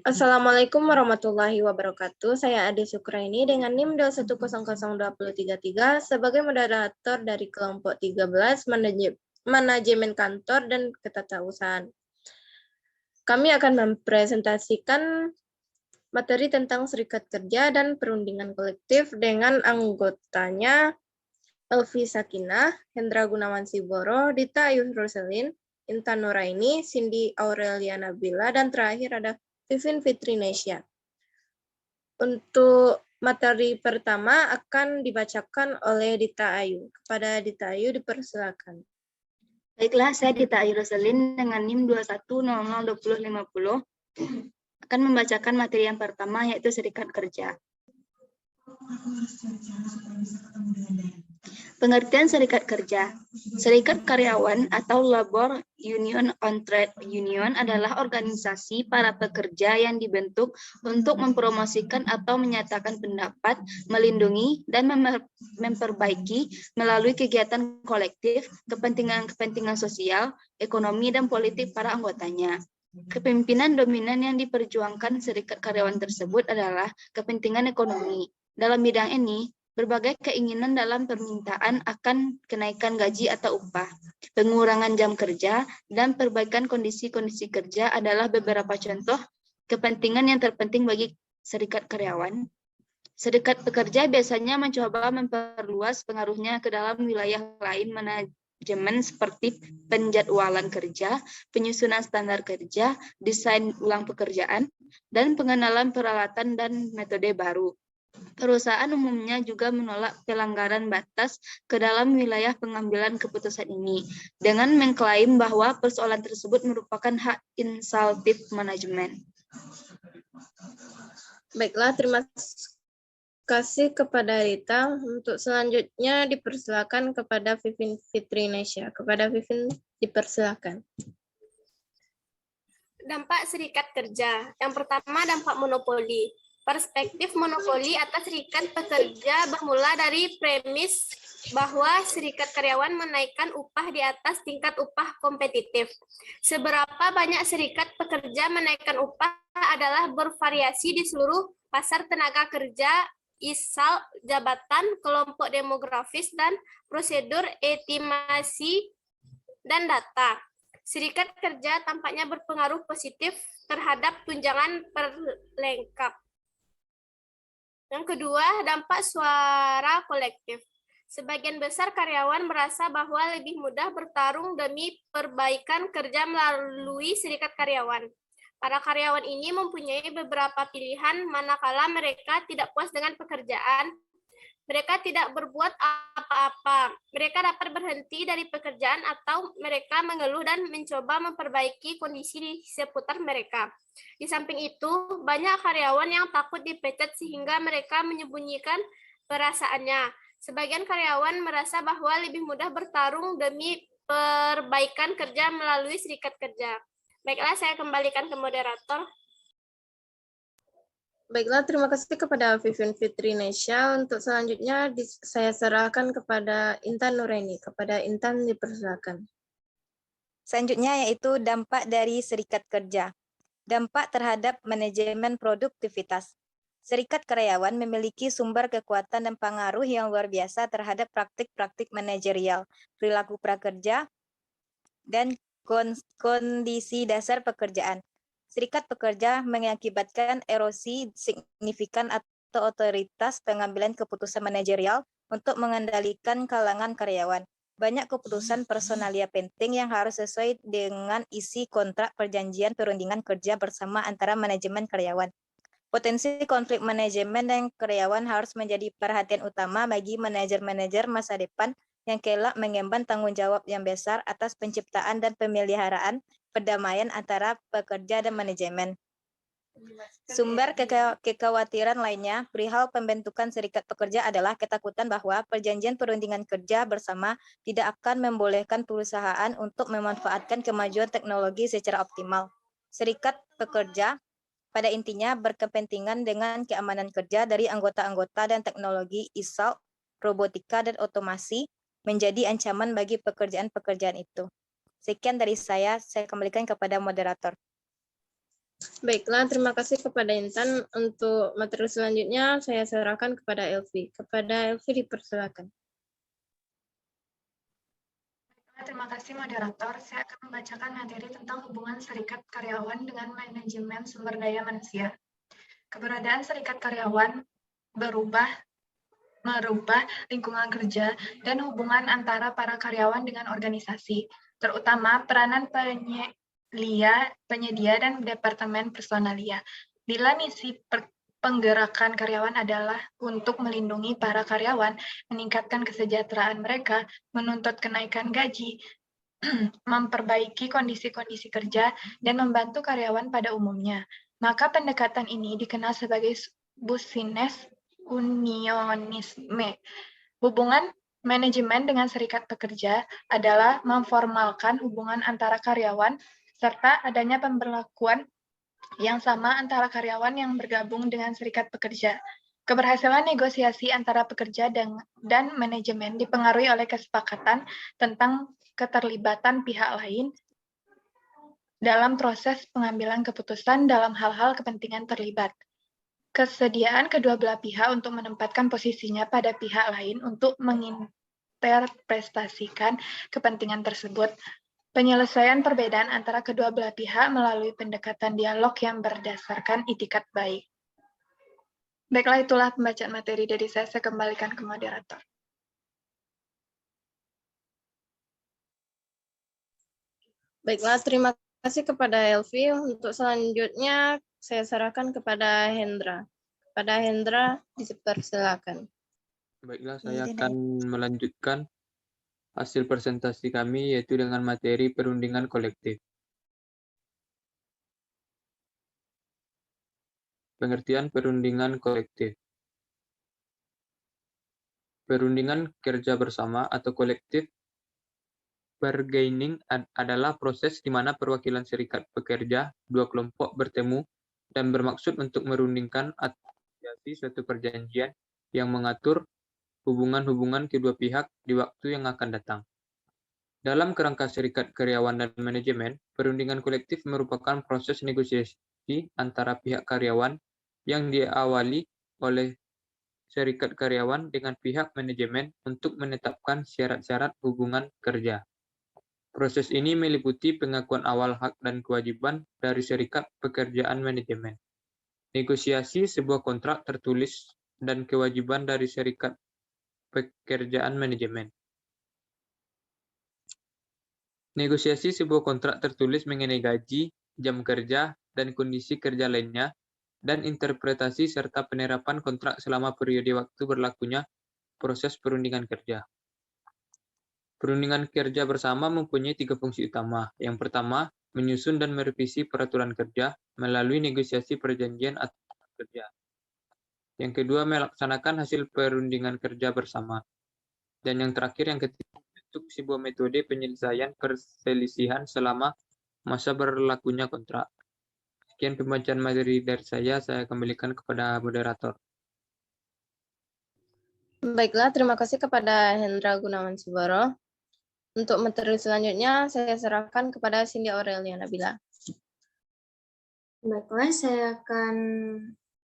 Assalamualaikum warahmatullahi wabarakatuh. Saya Ade Sukraini dengan NIM 2100233 sebagai moderator dari kelompok 13 Manajemen Kantor dan Ketatausahaan. Kami akan mempresentasikan materi tentang serikat kerja dan perundingan kolektif dengan anggotanya Elvi Sakinah, Hendra Gunawan Siboro, Dita Ayu Roselin, Intan Nuraini, Cindy Aurelia Nabila, dan terakhir ada Vivin Fitri Nesya. Untuk materi pertama akan dibacakan oleh Dita Ayu. Kepada Dita Ayu dipersilakan. Baiklah, saya Dita Ayu Roselin dengan NIM 21002050 akan membacakan materi yang pertama, yaitu serikat kerja. Pengertian serikat kerja. Serikat karyawan atau labor union on trade union adalah organisasi para pekerja yang dibentuk untuk mempromosikan atau menyatakan pendapat, melindungi, dan memperbaiki melalui kegiatan kolektif, kepentingan sosial, ekonomi, dan politik para anggotanya. Kepemimpinan dominan yang diperjuangkan serikat karyawan tersebut adalah kepentingan ekonomi. Dalam bidang ini, berbagai keinginan dalam permintaan akan kenaikan gaji atau upah, pengurangan jam kerja, dan perbaikan kondisi-kondisi kerja adalah beberapa contoh kepentingan yang terpenting bagi serikat karyawan. Serikat pekerja biasanya mencoba memperluas pengaruhnya ke dalam wilayah lain manajemen seperti penjadwalan kerja, penyusunan standar kerja, desain ulang pekerjaan, dan pengenalan peralatan dan metode baru. Perusahaan umumnya juga menolak pelanggaran batas ke dalam wilayah pengambilan keputusan ini dengan mengklaim bahwa persoalan tersebut merupakan hak inisiatif manajemen. Baiklah, terima kasih kepada Rita. Untuk selanjutnya dipersilakan kepada Vivin Fitri Nesya. Kepada Vivin dipersilakan. Dampak serikat kerja. Yang pertama, dampak monopoli. Perspektif monopoli atas serikat pekerja bermula dari premis bahwa serikat karyawan menaikkan upah di atas tingkat upah kompetitif. Seberapa banyak serikat pekerja menaikkan upah adalah bervariasi di seluruh pasar tenaga kerja, ISAL, jabatan, kelompok demografis, dan prosedur estimasi dan data. Serikat kerja tampaknya berpengaruh positif terhadap tunjangan perlengkap. Yang kedua, dampak suara kolektif. Sebagian besar karyawan merasa bahwa lebih mudah bertarung demi perbaikan kerja melalui serikat karyawan. Para karyawan ini mempunyai beberapa pilihan manakala mereka tidak puas dengan pekerjaan. Mereka tidak berbuat apa-apa. Mereka dapat berhenti dari pekerjaan atau mereka mengeluh dan mencoba memperbaiki kondisi di seputar mereka. Di samping itu, banyak karyawan yang takut dipecat sehingga mereka menyembunyikan perasaannya. Sebagian karyawan merasa bahwa lebih mudah bertarung demi perbaikan kerja melalui serikat kerja. Baiklah, saya kembalikan ke moderator. Baiklah, terima kasih kepada Vivin Fitri Nesya. Untuk selanjutnya saya serahkan kepada Intan Nuraini. Kepada Intan dipersilakan. Selanjutnya yaitu dampak dari serikat kerja. Dampak terhadap manajemen produktivitas. Serikat karyawan memiliki sumber kekuatan dan pengaruh yang luar biasa terhadap praktik-praktik manajerial, perilaku prakerja, dan kondisi dasar pekerjaan. Serikat pekerja mengakibatkan erosi signifikan atau otoritas pengambilan keputusan manajerial untuk mengendalikan kalangan karyawan. Banyak keputusan personalia penting yang harus sesuai dengan isi kontrak perjanjian perundingan kerja bersama antara manajemen karyawan. Potensi konflik manajemen dan karyawan harus menjadi perhatian utama bagi manajer-manajer masa depan yang kelak mengemban tanggung jawab yang besar atas penciptaan dan pemeliharaan perdamaian antara pekerja dan manajemen. Sumber kekhawatiran lainnya perihal pembentukan serikat pekerja adalah ketakutan bahwa perjanjian perundingan kerja bersama tidak akan membolehkan perusahaan untuk memanfaatkan kemajuan teknologi secara optimal. Serikat pekerja pada intinya berkepentingan dengan keamanan kerja dari anggota-anggota dan teknologi ISAL, robotika, dan otomasi menjadi ancaman bagi pekerjaan-pekerjaan itu. Sekian dari saya kembalikan kepada moderator. Baiklah, terima kasih kepada Intan. Untuk materi selanjutnya saya serahkan kepada Elvi. Kepada Elvi dipersilakan. Terima kasih moderator. Saya akan membacakan materi tentang hubungan serikat karyawan dengan manajemen sumber daya manusia. Keberadaan serikat karyawan merubah lingkungan kerja dan hubungan antara para karyawan dengan organisasi, terutama peranan penyedia dan departemen personalia. Bila misi penggerakan karyawan adalah untuk melindungi para karyawan, meningkatkan kesejahteraan mereka, menuntut kenaikan gaji, memperbaiki kondisi-kondisi kerja, dan membantu karyawan pada umumnya. Maka pendekatan ini dikenal sebagai business unionisme. Hubungan manajemen dengan serikat pekerja adalah memformalkan hubungan antara karyawan serta adanya pemberlakuan yang sama antara karyawan yang bergabung dengan serikat pekerja. Keberhasilan negosiasi antara pekerja dan manajemen dipengaruhi oleh kesepakatan tentang keterlibatan pihak lain dalam proses pengambilan keputusan dalam hal-hal kepentingan terlibat. Kesediaan kedua belah pihak untuk menempatkan posisinya pada pihak lain untuk menginterpretasikan kepentingan tersebut. Penyelesaian perbedaan antara kedua belah pihak melalui pendekatan dialog yang berdasarkan itikat baik. Baiklah, itulah pembacaan materi dari saya kembalikan ke moderator. Baiklah, terima kasih kepada Elvi. Untuk selanjutnya saya serahkan kepada Hendra. Kepada Hendra dipersilakan. Baiklah, saya akan melanjutkan hasil presentasi kami, yaitu dengan materi perundingan kolektif. Pengertian perundingan kolektif. Perundingan kerja bersama atau kolektif bargaining adalah proses di mana perwakilan serikat pekerja dua kelompok bertemu dan bermaksud untuk merundingkan atau menegosiasi suatu perjanjian yang mengatur hubungan-hubungan kedua pihak di waktu yang akan datang. Dalam kerangka serikat karyawan dan manajemen, perundingan kolektif merupakan proses negosiasi antara pihak karyawan yang diawali oleh serikat karyawan dengan pihak manajemen untuk menetapkan syarat-syarat hubungan kerja. Proses ini meliputi pengakuan awal hak dan kewajiban dari serikat pekerjaan manajemen, negosiasi sebuah kontrak tertulis, dan kewajiban dari serikat pekerjaan manajemen. Negosiasi sebuah kontrak tertulis mengenai gaji, jam kerja, dan kondisi kerja lainnya, dan interpretasi serta penerapan kontrak selama periode waktu berlakunya proses perundingan kerja. Perundingan kerja bersama mempunyai 3 fungsi utama. Yang pertama, menyusun dan merevisi peraturan kerja melalui negosiasi perjanjian atau kerja. Yang kedua, melaksanakan hasil perundingan kerja bersama. Dan yang terakhir, yang ketiga, membentuk sebuah metode penyelesaian perselisihan selama masa berlakunya kontrak. Sekian pembacaan materi dari saya kembalikan kepada moderator. Baiklah, terima kasih kepada Hendra Gunawan Subaro. Untuk materi selanjutnya, saya serahkan kepada Cindy Aurelia Nabila. Baiklah, saya akan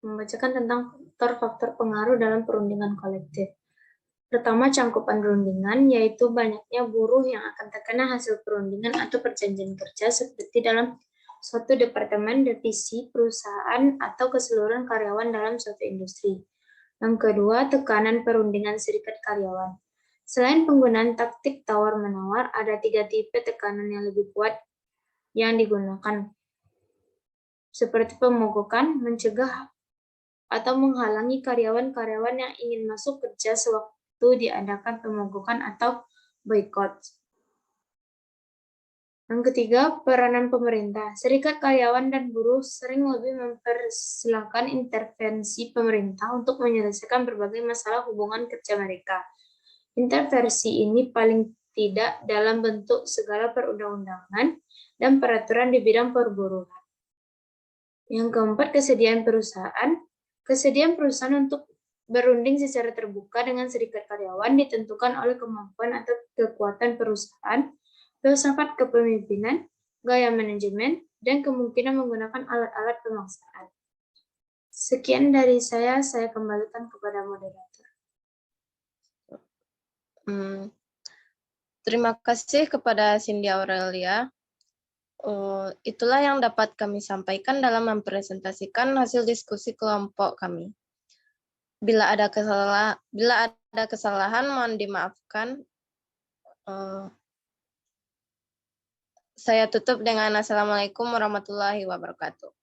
membacakan tentang faktor-faktor pengaruh dalam perundingan kolektif. Pertama, cangkupan perundingan, yaitu banyaknya buruh yang akan terkena hasil perundingan atau perjanjian kerja seperti dalam suatu departemen, divisi, perusahaan, atau keseluruhan karyawan dalam suatu industri. Yang kedua, tekanan perundingan serikat karyawan. Selain penggunaan taktik tawar-menawar, ada 3 tipe tekanan yang lebih kuat yang digunakan, seperti pemogokan, mencegah, atau menghalangi karyawan-karyawan yang ingin masuk kerja sewaktu diadakan pemogokan atau boikot. Yang ketiga, peranan pemerintah. Serikat karyawan dan buruh sering lebih mempersilahkan intervensi pemerintah untuk menyelesaikan berbagai masalah hubungan kerja mereka. Intervensi ini paling tidak dalam bentuk segala perundang-undangan dan peraturan di bidang perburuhan. Yang keempat, kesediaan perusahaan. Kesediaan perusahaan untuk berunding secara terbuka dengan serikat karyawan ditentukan oleh kemampuan atau kekuatan perusahaan, filsafat kepemimpinan, gaya manajemen, dan kemungkinan menggunakan alat-alat pemaksaan. Sekian dari saya kembalikan kepada moderator. Terima kasih kepada Cindy Aurelia. Itulah yang dapat kami sampaikan dalam mempresentasikan hasil diskusi kelompok kami. Bila ada kesalahan, mohon dimaafkan. Saya tutup dengan Assalamualaikum warahmatullahi wabarakatuh.